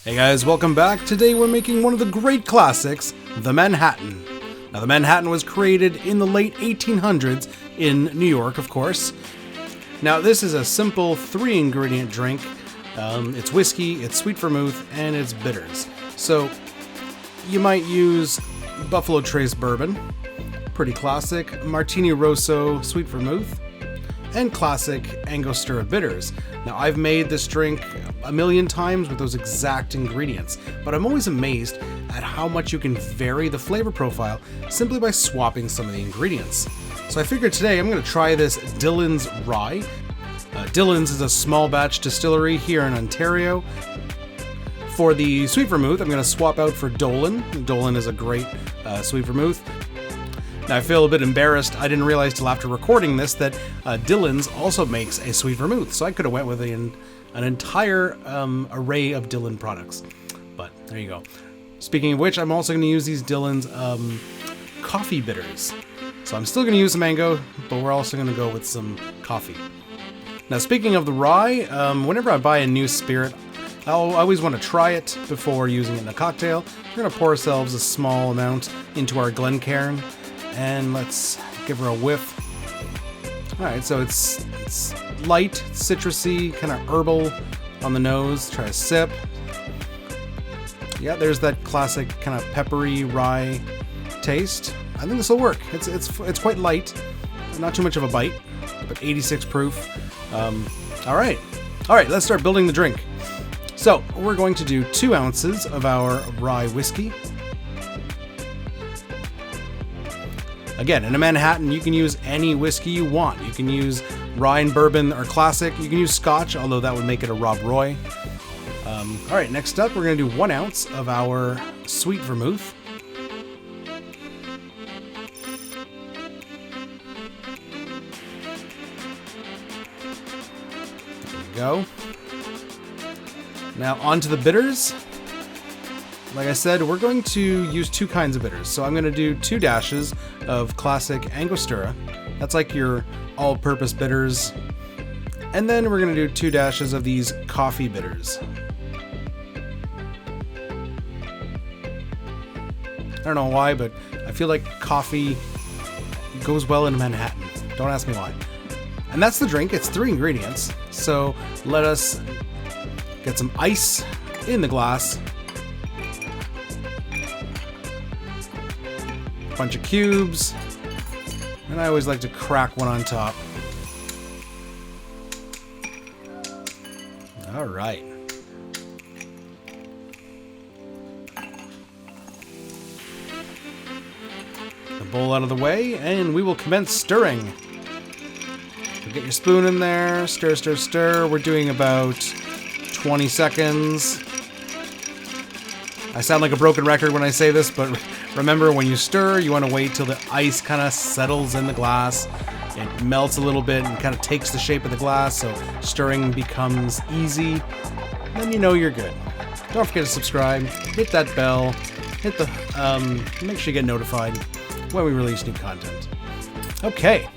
Hey guys, welcome back. Today we're making one of the great classics, the Manhattan. Now the Manhattan was created in the late 1800s in New York, of course. Now this is a simple 3-ingredient drink. It's whiskey, it's sweet vermouth, and it's bitters. So you might use Buffalo Trace bourbon, pretty classic, Martini Rosso sweet vermouth, and classic Angostura Bitters. Now I've made this drink a million times with those exact ingredients, but I'm always amazed at how much you can vary the flavor profile simply by swapping some of the ingredients. So I figured today I'm going to try this Dillan's Rye. Dillan's is a small batch distillery here in Ontario. For the sweet vermouth, I'm going to swap out for Dillan. Dillan is a great sweet vermouth. Now I feel a bit embarrassed. I didn't realize till after recording this that Dillan's also makes a sweet vermouth, so I could have went with an entire array of Dillan products. But there you go. Speaking of which, I'm also going to use these Dillan's coffee bitters. So I'm still going to use the mango, but we're also going to go with some coffee. Now speaking of the rye, whenever I buy a new spirit, I always want to try it before using it in a cocktail. We're going to pour ourselves a small amount into our Glencairn. And let's give her a whiff. Alright, so it's light, citrusy, kind of herbal on the nose. Try a sip. Yeah, there's that classic kind of peppery rye taste. I think this will work. It's quite light, not too much of a bite, but 86 proof. Alright, let's start building the drink. So we're going to do 2 ounces of our rye whiskey. Again, in a Manhattan, you can use any whiskey you want. You can use rye and bourbon or classic. You can use Scotch, although that would make it a Rob Roy. All right, next up, we're going to do 1 ounce of our sweet vermouth. There we go. Now onto the bitters. Like I said, we're going to use 2 kinds of bitters. So I'm going to do 2 dashes of classic Angostura. That's like your all-purpose bitters. And then we're going to do 2 dashes of these coffee bitters. I don't know why, but I feel like coffee goes well in Manhattan. Don't ask me why. And that's the drink. It's 3 ingredients. So let us get some ice in the glass. Bunch of cubes, and I always like to crack one on top. All right. The bowl out of the way, and we will commence stirring. So get your spoon in there, stir, stir, stir. We're doing about 20 seconds. I sound like a broken record when I say this, but remember, when you stir, you want to wait till the ice kind of settles in the glass. It melts a little bit and kind of takes the shape of the glass, so stirring becomes easy. Then you know you're good. Don't forget to subscribe, hit that bell, hit the make sure you get notified when we release new content. Okay.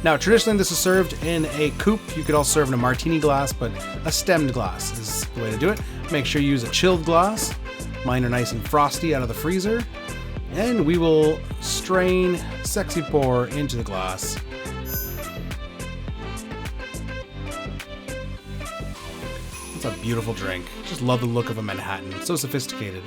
Now, traditionally this is served in a coupe. You could also serve in a martini glass, but a stemmed glass is the way to do it. Make sure you use a chilled glass. Mine are nice and frosty out of the freezer. And we will strain sexy pour into the glass. It's a beautiful drink. Just love the look of a Manhattan. So sophisticated.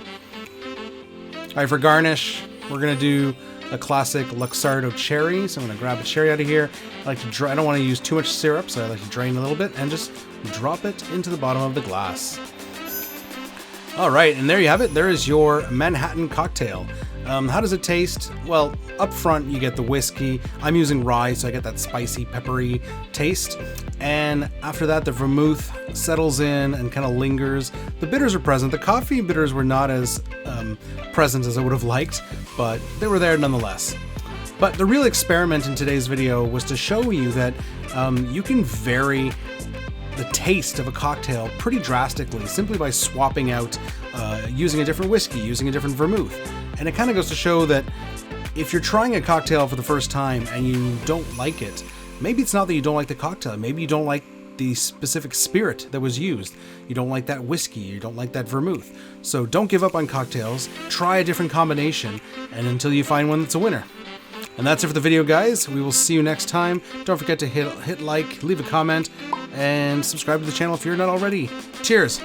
Alright, for garnish, we're going to do a classic Luxardo cherry. So I'm going to grab a cherry out of here. I like to I don't want to use too much syrup, so I like to drain a little bit and just drop it into the bottom of the glass. All right, and there you have it. There is your Manhattan cocktail. How does it taste? Well, up front you get the whiskey. I'm using rye, so I get that spicy, peppery taste. And after that, the vermouth settles in and kind of lingers. The bitters are present. The coffee bitters were not as present as I would have liked, but they were there nonetheless. But the real experiment in today's video was to show you that you can vary the taste of a cocktail pretty drastically simply by swapping out using a different whiskey, using a different vermouth. And it kind of goes to show that if you're trying a cocktail for the first time and you don't like it, maybe it's not that you don't like the cocktail, maybe you don't like the specific spirit that was used. You don't like that whiskey, you don't like that vermouth. So don't give up on cocktails, try a different combination, and until you find one that's a winner. And that's it for the video, guys. We will see you next time. Don't forget to hit like, leave a comment, and subscribe to the channel if you're not already. Cheers!